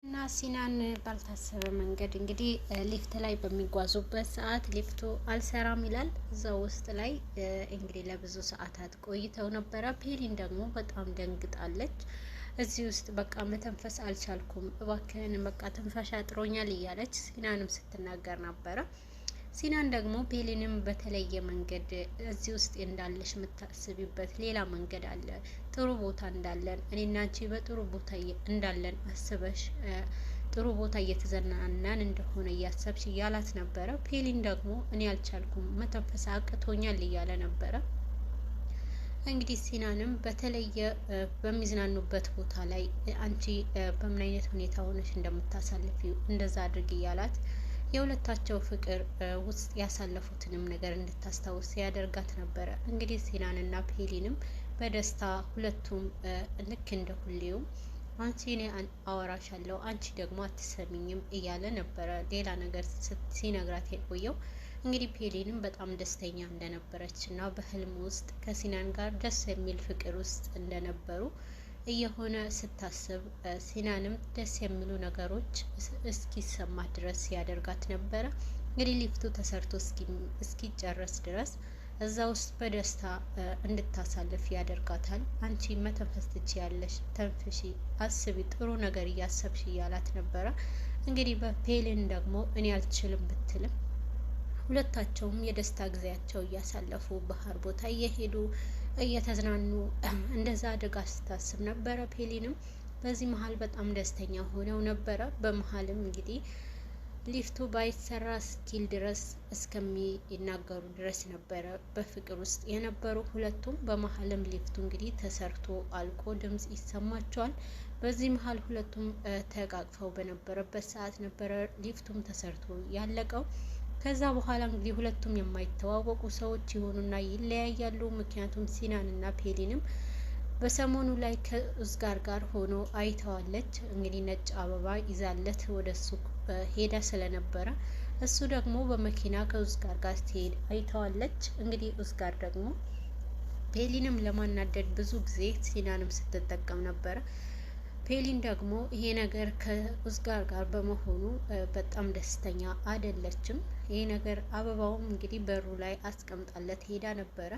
እና ሲናን ባልታሰበ መንገድ እንግዲህ ሊፍት ላይ በሚጓዙበት ሰዓት ሊፍቱ አልሰራም ይላል። እዛው ውስጥ ላይ እንግዲህ ለብዙ ሰዓታት ቆይተው ነበረ። ፔሊን ደግሞ በጣም ደንግጣለች። እዚህ ውስጥ በቃ መተንፈስ አልቻልኩም፣ እባክህን በቃ ትንፋሽ አጥሮኛል እያለች ሲናንም ስትናገር ነበረ። ሲናን ደግሞ ፔሊንም በተለየ መንገድ እዚህ ውስጥ እንዳለሽ የምታስቢበት ሌላ መንገድ አለ፣ ጥሩ ቦታ እንዳለን እኔና አንቺ በጥሩ ቦታ እንዳለን አስበሽ ጥሩ ቦታ እየተዝናናን እንደሆነ እያሰብሽ እያላት ነበረ። ፔሊን ደግሞ እኔ አልቻልኩም፣ መተንፈስ አቅቶኛል እያለ ነበረ። እንግዲህ ሲናንም በተለየ በሚዝናኑበት ቦታ ላይ አንቺ በምን አይነት ሁኔታ ሆነሽ እንደምታሳልፊው እንደዛ አድርግ እያላት የሁለታቸው ፍቅር ውስጥ ያሳለፉትንም ነገር እንድታስታውስ ያደርጋት ነበረ። እንግዲህ ሲናንና ፔሊንም በደስታ ሁለቱም ልክ እንደ ሁሌው አንቺ እኔ አወራሻለሁ አንቺ ደግሞ አትሰሚኝም እያለ ነበረ ሌላ ነገር ሲነግራት የቆየው። እንግዲህ ፔሊንም በጣም ደስተኛ እንደነበረች እና በህልም ውስጥ ከሲናን ጋር ደስ የሚል ፍቅር ውስጥ እንደነበሩ እየሆነ ስታስብ ሲናንም ደስ የሚሉ ነገሮች እስኪሰማት ድረስ ያደርጋት ነበረ። እንግዲህ ሊፍቱ ተሰርቶ እስኪጨረስ ድረስ እዛ ውስጥ በደስታ እንድታሳልፍ ያደርጋታል። አንቺ መተንፈስ ትችያለሽ፣ ተንፍሺ፣ አስቢ፣ ጥሩ ነገር እያሰብሽ እያላት ነበረ። እንግዲህ በፔሊን ደግሞ እኔ አልችልም ብትልም ሁለታቸውም የደስታ ጊዜያቸው እያሳለፉ ባህር ቦታ እየሄዱ እየተዝናኑ እንደዛ አድርጋ ስታስብ ነበረ። ፔሊንም በዚህ መሀል በጣም ደስተኛ ሆነው ነበረ። በመሀልም እንግዲህ ሊፍቱ ባይሰራ እስኪል ድረስ እስከሚናገሩ ድረስ ነበረ በፍቅር ውስጥ የነበሩ ሁለቱም። በመሀልም ሊፍቱ እንግዲህ ተሰርቶ አልቆ ድምጽ ይሰማቸዋል። በዚህ መሀል ሁለቱም ተቃቅፈው በነበረበት ሰዓት ነበረ ሊፍቱም ተሰርቶ ያለቀው። ከዛ በኋላ እንግዲህ ሁለቱም የማይተዋወቁ ሰዎች ይሆኑና ይለያያሉ። ምክንያቱም ሲናንና ፔሊንም በሰሞኑ ላይ ከኡዝጋር ጋር ሆኖ አይተዋለች። እንግዲህ ነጭ አበባ ይዛለት ወደ እሱ ሄዳ ስለነበረ እሱ ደግሞ በመኪና ከኡዝጋር ጋር ሲሄድ አይተዋለች። እንግዲህ ኡዝጋር ደግሞ ፔሊንም ለማናደድ ብዙ ጊዜ ሲናንም ስትጠቀም ነበረ። ፔሊን ደግሞ ይሄ ነገር ከኡዝጋር ጋር በመሆኑ በጣም ደስተኛ አይደለችም። ይሄ ነገር አበባውም እንግዲህ በሩ ላይ አስቀምጣለት ሄዳ ነበረ።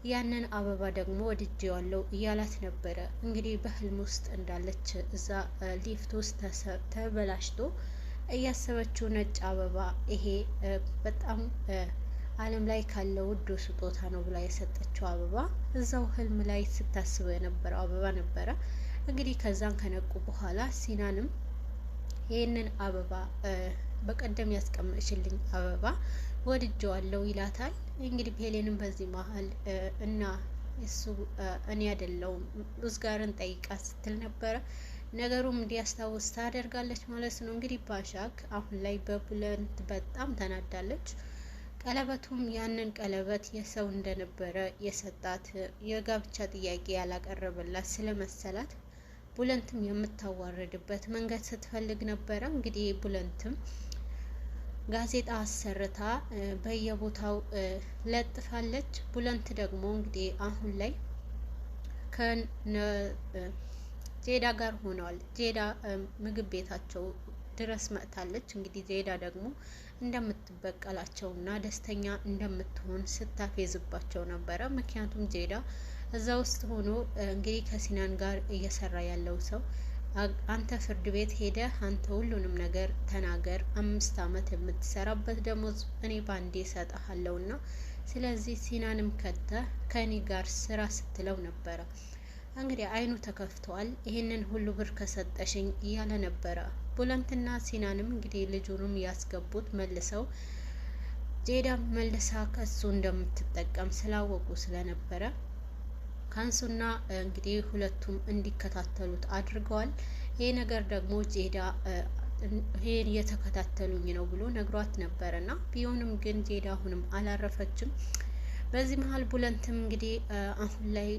ያንን አበባ ደግሞ ወድጄዋለሁ እያላት ነበረ። እንግዲህ በህልም ውስጥ እንዳለች እዛ ሊፍት ውስጥ ተበላሽቶ እያሰበችው ነጭ አበባ ይሄ በጣም ዓለም ላይ ካለው ውዱ ስጦታ ነው ብላ የሰጠችው አበባ እዛው ህልም ላይ ስታስበው የነበረው አበባ ነበረ። እንግዲህ ከዛን ከነቁ በኋላ ሲናንም ይህንን አበባ በቀደም ያስቀመጥሽልኝ አበባ ወድጄዋለሁ ይላታል። እንግዲህ ፔሊንም በዚህ መሀል እና እሱ እኔ አይደለሁም ኡዝጋርን ጠይቃ ስትል ነበረ። ነገሩም እንዲያስታውስ ታደርጋለች ማለት ነው። እንግዲህ ባሻክ አሁን ላይ በቡለንት በጣም ተናዳለች። ቀለበቱም ያንን ቀለበት የሰው እንደነበረ የሰጣት የጋብቻ ጥያቄ ያላቀረበላት ስለመሰላት ቡለንትም የምታዋርድበት መንገድ ስትፈልግ ነበረ። እንግዲህ ቡለንትም ጋዜጣ አሰርታ በየቦታው ለጥፋለች። ቡለንት ደግሞ እንግዲህ አሁን ላይ ጄዳ ጋር ሆነዋል። ጄዳ ምግብ ቤታቸው ድረስ መጥታለች። እንግዲህ ጄዳ ደግሞ እንደምትበቀላቸው እና ደስተኛ እንደምትሆን ስታፌዝባቸው ነበረ። ምክንያቱም ጄዳ እዛ ውስጥ ሆኖ እንግዲህ ከሲናን ጋር እየሰራ ያለው ሰው አንተ ፍርድ ቤት ሄደ አንተ ሁሉንም ነገር ተናገር፣ 5 ዓመት የምትሰራበት ደሞዝ እኔ ባንዴ እሰጥሃለሁ እና ስለዚህ ሲናንም ከኔ ጋር ስራ ስትለው ነበረ። እንግዲህ አይኑ ተከፍተዋል። ይህንን ሁሉ ብር ከሰጠሽኝ እያለ ነበረ። ቡለንትና ሲናንም እንግዲህ ልጁንም ያስገቡት መልሰው ጄዳ መልሳ ከሱ እንደምትጠቀም ስላወቁ ስለነበረ ካንሱና እንግዲህ ሁለቱም እንዲከታተሉት አድርገዋል። ይሄ ነገር ደግሞ ጄዳ ይሄን እየተከታተሉኝ ነው ብሎ ነግሯት ነበርና ቢሆንም ግን ጄዳ አሁንም አላረፈችም። በዚህ መሀል ቡለንትም እንግዲህ አሁን ላይ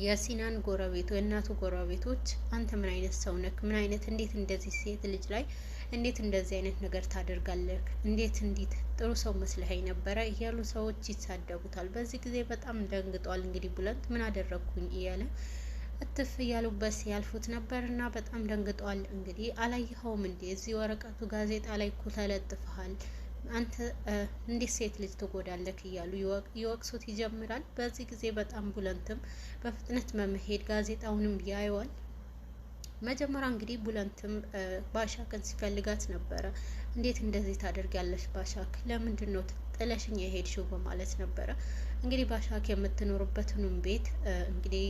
የሲናን ጎረቤት የእናቱ ጎረቤቶች አንተ ምን አይነት ሰው ነክ? ምን አይነት እንዴት እንደዚህ ሴት ልጅ ላይ እንዴት እንደዚህ አይነት ነገር ታደርጋለህ? እንዴት ጥሩ ሰው መስለኸኝ ነበረ እያሉ ሰዎች ይሳደቡታል። በዚህ ጊዜ በጣም ደንግጧል። እንግዲህ ቡለንት ምን አደረግኩኝ እያለ እትፍ እያሉበት ሲያልፉት ነበር እና በጣም ደንግጧል። እንግዲህ አላየኸውም እንዴ? እዚህ ወረቀቱ ጋዜጣ ላይ እኮ ተለጥፈሃል፣ አንተ እንዴት ሴት ልጅ ትጎዳለክ? እያሉ ይወቅሱት ይጀምራል። በዚህ ጊዜ በጣም ቡለንትም በፍጥነት በመሄድ ጋዜጣውንም ያየዋል። መጀመሪያ እንግዲህ ቡለንትም ባሻክን ሲፈልጋት ነበረ። እንዴት እንደዚህ ታደርጊያለሽ ባሻክ? ለምንድን ነው ጥለሽኝ የሄድሽው? በማለት ነበረ እንግዲህ ባሻክ የምትኖርበትንም ቤት እንግዲህ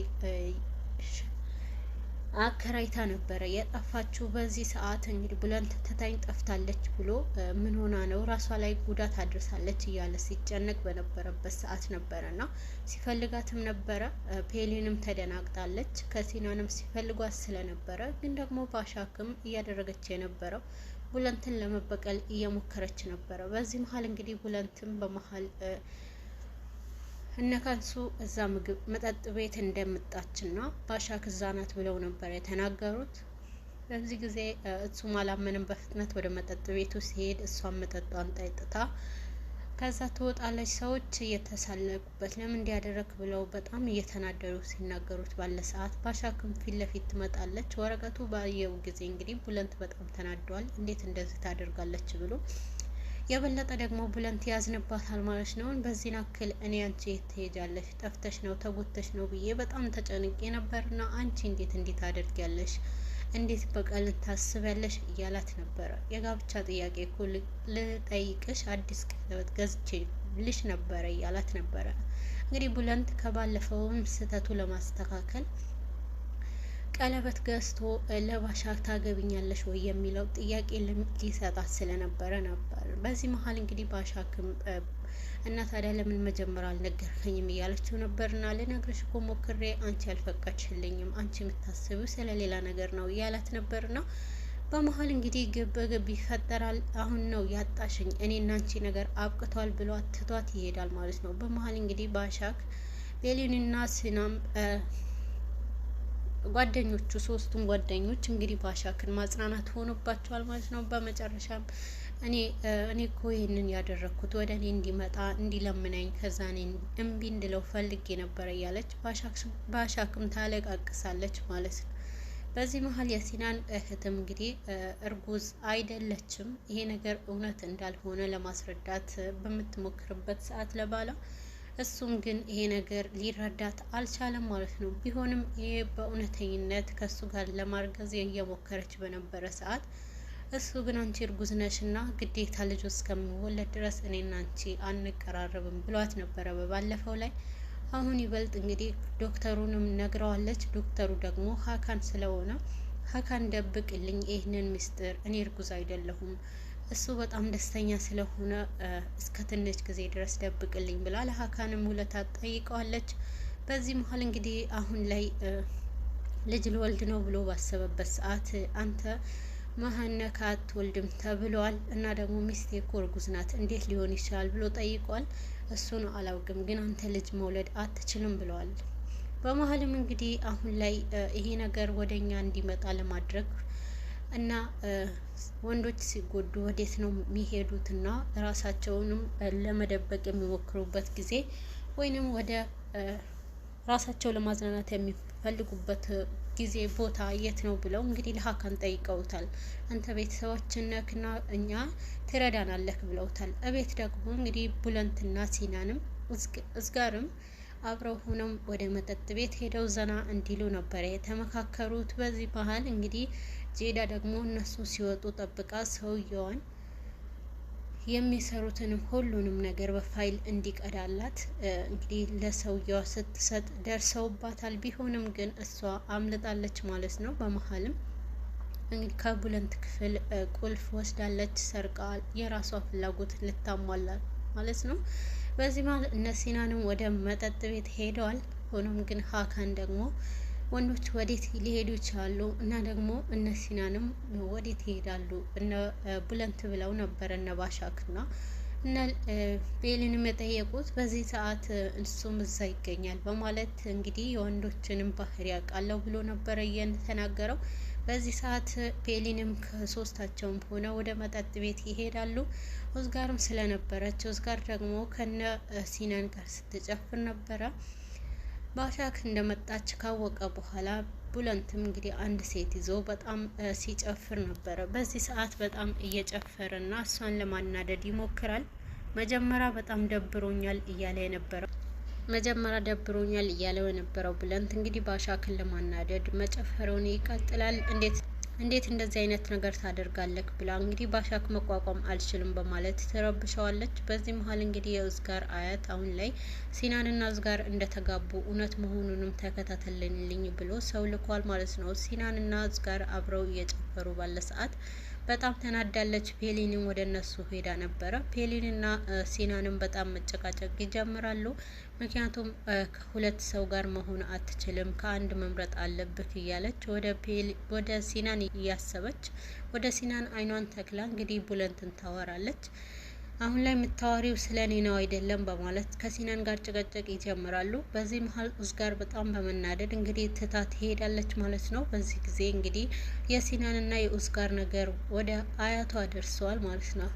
አከራይታ ነበረ የጠፋችው። በዚህ ሰዓት እንግዲህ ቡለንት ትታኝ ጠፍታለች ብሎ ምን ሆና ነው ራሷ ላይ ጉዳት አድርሳለች እያለ ሲጨነቅ በነበረበት ሰዓት ነበረ እና ሲፈልጋትም ነበረ። ፔሊንም ተደናግጣለች። ከሲናንም ሲፈልጓት ስለነበረ ግን ደግሞ ባሻክም እያደረገች የነበረው ቡለንትን ለመበቀል እየሞከረች ነበረ። በዚህ መሀል እንግዲህ ቡለንትም በመሀል እነካንሱ እዛ ምግብ መጠጥ ቤት እንደምጣችና ባሻክ እዛ ናት ብለው ነበር የተናገሩት። በዚህ ጊዜ እሱም አላመንም። በፍጥነት ወደ መጠጥ ቤቱ ሲሄድ እሷን መጠጧን ጠጥታ ከዛ ትወጣለች። ሰዎች እየተሳለቁበት ለምን እንዲያደረግ ብለው በጣም እየተናደሩ ሲናገሩት ባለ ሰዓት ባሻክም ፊት ለፊት ትመጣለች። ወረቀቱ ባየው ጊዜ እንግዲህ ቡለንት በጣም ተናዷል። እንዴት እንደዚህ ታደርጋለች ብሎ የበለጠ ደግሞ ቡለንት ያዝንባታል ማለት ነው። በዚህ ናክል እኔ አንቺ የት ትሄጃለሽ? ጠፍተሽ ነው ተጎተሽ ነው ብዬ በጣም ተጨንቄ ነበርና አንቺ እንዴት አደርጊያለሽ? እንዴት በቀል ታስቢያለሽ? እያላት ነበረ። የጋብቻ ጥያቄ እኮ ልጠይቅሽ አዲስ ቀለበት ገዝቼ ልሽ ነበረ እያላት ነበረ። እንግዲህ ቡለንት ከባለፈውም ስህተቱ ለማስተካከል ቀለበት ገዝቶ ለባሻክ ታገብኛለሽ ወይ የሚለው ጥያቄ ሊሰጣት ስለነበረ ነበር። በዚህ መሀል እንግዲህ ባሻክም እና ታዲያ ለምን መጀመሪያ አልነገርከኝም እያለችው ነበርና ልነግርሽ እኮ ሞክሬ አንቺ አልፈቀድሽልኝም፣ አንቺ የምታስቢው ስለሌላ ነገር ነው እያላት ነበርና በመሀል እንግዲህ ግብ ይፈጠራል። አሁን ነው ያጣሽኝ፣ እኔና አንቺ ነገር አብቅቷል ብሎ ትቷት ይሄዳል ማለት ነው። በመሀል እንግዲህ ባሻክ ቤሊንና ሲናም ጓደኞቹ ሶስቱም ጓደኞች እንግዲህ ባሻክን ማጽናናት ሆኖባቸዋል ማለት ነው። በመጨረሻም እኔ እኮ ይህንን ያደረኩት ወደ እኔ እንዲመጣ እንዲለምነኝ ከዛ እኔ እምቢ እንድለው ፈልጌ ነበረ እያለች ባሻክም ታለቃቅሳለች ማለት ነው። በዚህ መሀል የሲናን እህትም እንግዲህ እርጉዝ አይደለችም፣ ይሄ ነገር እውነት እንዳልሆነ ለማስረዳት በምትሞክርበት ሰዓት ለባሏ እሱም ግን ይሄ ነገር ሊረዳት አልቻለም ማለት ነው። ቢሆንም ይሄ በእውነተኝነት ከሱ ጋር ለማርገዝ እየሞከረች በነበረ ሰዓት እሱ ግን አንቺ እርጉዝ ነሽና ግዴታ ልጅ እስከሚወለድ ድረስ እኔና አንቺ አንቀራረብም ብሏት ነበረ በባለፈው ላይ። አሁን ይበልጥ እንግዲህ ዶክተሩንም ነግረዋለች። ዶክተሩ ደግሞ ሀካን ስለሆነ ሀካን ደብቅልኝ ይህንን ምስጢር፣ እኔ እርጉዝ አይደለሁም፣ እሱ በጣም ደስተኛ ስለሆነ እስከ ትንሽ ጊዜ ድረስ ደብቅልኝ ብላ ለሀካንም ውለታ ጠይቀዋለች። በዚህ መሀል እንግዲህ አሁን ላይ ልጅ ልወልድ ነው ብሎ ባሰበበት ሰዓት አንተ መሀነካ አትወልድም ተብሏል እና ደግሞ ሚስቴ እኮ እርጉዝ ናት እንዴት ሊሆን ይችላል ብሎ ጠይቋል። እሱን አላውቅም ግን አንተ ልጅ መውለድ አትችልም ብለዋል። በመሀልም እንግዲህ አሁን ላይ ይሄ ነገር ወደኛ እንዲመጣ ለማድረግ እና ወንዶች ሲጎዱ ወዴት ነው የሚሄዱት እና ራሳቸውንም ለመደበቅ የሚሞክሩበት ጊዜ ወይንም ወደ ራሳቸው ለማዝናናት የሚፈልጉበት ጊዜ ቦታ የት ነው ብለው እንግዲህ ለሀካን ጠይቀውታል። አንተ ቤተሰባችን ነክና እኛ ትረዳናለህ ብለውታል። እቤት ደግሞ እንግዲህ ቡለንትና ሲናንም እዝጋርም አብረው ሆነው ወደ መጠጥ ቤት ሄደው ዘና እንዲሉ ነበር የተመካከሩት። በዚህ ባህል እንግዲህ ጄዳ ደግሞ እነሱ ሲወጡ ጠብቃ ሰውየዋን የሚሰሩትንም ሁሉንም ነገር በፋይል እንዲቀዳላት እንግዲህ ለሰውየዋ ስትሰጥ ደርሰውባታል። ቢሆንም ግን እሷ አምልጣለች ማለት ነው። በመሀልም እንግዲህ ከቡለንት ክፍል ቁልፍ ወስዳለች፣ ሰርቃ የራሷ ፍላጎት ልታሟላ ማለት ነው። በዚህ መሀል እነ ሲናንም ወደ መጠጥ ቤት ሄደዋል። ሆኖም ግን ሀካን ደግሞ ወንዶች ወዴት ሊሄዱ ይችላሉ እና ደግሞ እነ ሲናንም ወዴት ይሄዳሉ እነ ቡለንት ብለው ነበር እነ ባሻክና እነ ቤሊንም የጠየቁት። በዚህ ሰዓት እሱም እዛ ይገኛል በማለት እንግዲህ የወንዶችንም ባህሪ ያውቃለሁ ብሎ ነበረ እየተናገረው። በዚህ ሰዓት ቤሊንም ከሶስታቸውም ሆነ ወደ መጠጥ ቤት ይሄዳሉ። ኦዝጋርም ስለነበረች ኦዝጋር ደግሞ ከነ ሲናን ጋር ስትጨፍር ነበረ። ባሻክ እንደመጣች ካወቀ በኋላ ቡለንትም እንግዲህ አንድ ሴት ይዞ በጣም ሲጨፍር ነበረ። በዚህ ሰዓት በጣም እየጨፈረ እና እሷን ለማናደድ ይሞክራል። መጀመሪያ በጣም ደብሮኛል እያለው የነበረው ቡለንት እንግዲህ ባሻክን ለማናደድ መጨፈሩን ይቀጥላል። እንዴት እንደዚህ አይነት ነገር ታደርጋለህ ብላ እንግዲህ ባሻክ መቋቋም አልችልም በማለት ትረብሸዋለች። በዚህ መሀል እንግዲህ የኡዝጋር አያት አሁን ላይ ሲናንና ኡዝጋር እንደተጋቡ እውነት መሆኑንም ተከታተልልኝ ብሎ ሰው ልኳል ማለት ነው። ሲናንና ኡዝጋር አብረው እየጨፈሩ ባለ ሰዓት በጣም ተናዳለች። ፔሊንም ወደ እነሱ ሄዳ ነበረ። ፔሊንና ሲናንም በጣም መጨቃጨቅ ይጀምራሉ። ምክንያቱም ከሁለት ሰው ጋር መሆን አትችልም፣ ከአንድ መምረጥ አለብህ እያለች ወደ ሲናን እያሰበች ወደ ሲናን አይኗን ተክላ እንግዲህ ቡለንትን ታወራለች። አሁን ላይ የምታወሪው ስለ እኔ ነው አይደለም በማለት ከሲናን ጋር ጭቅጭቅ ይጀምራሉ። በዚህ መሀል ኡዝጋር በጣም በመናደድ እንግዲህ ትታ ትሄዳለች ማለት ነው። በዚህ ጊዜ እንግዲህ የሲናንና የኡዝጋር ነገር ወደ አያቷ ደርሰዋል ማለት ነው።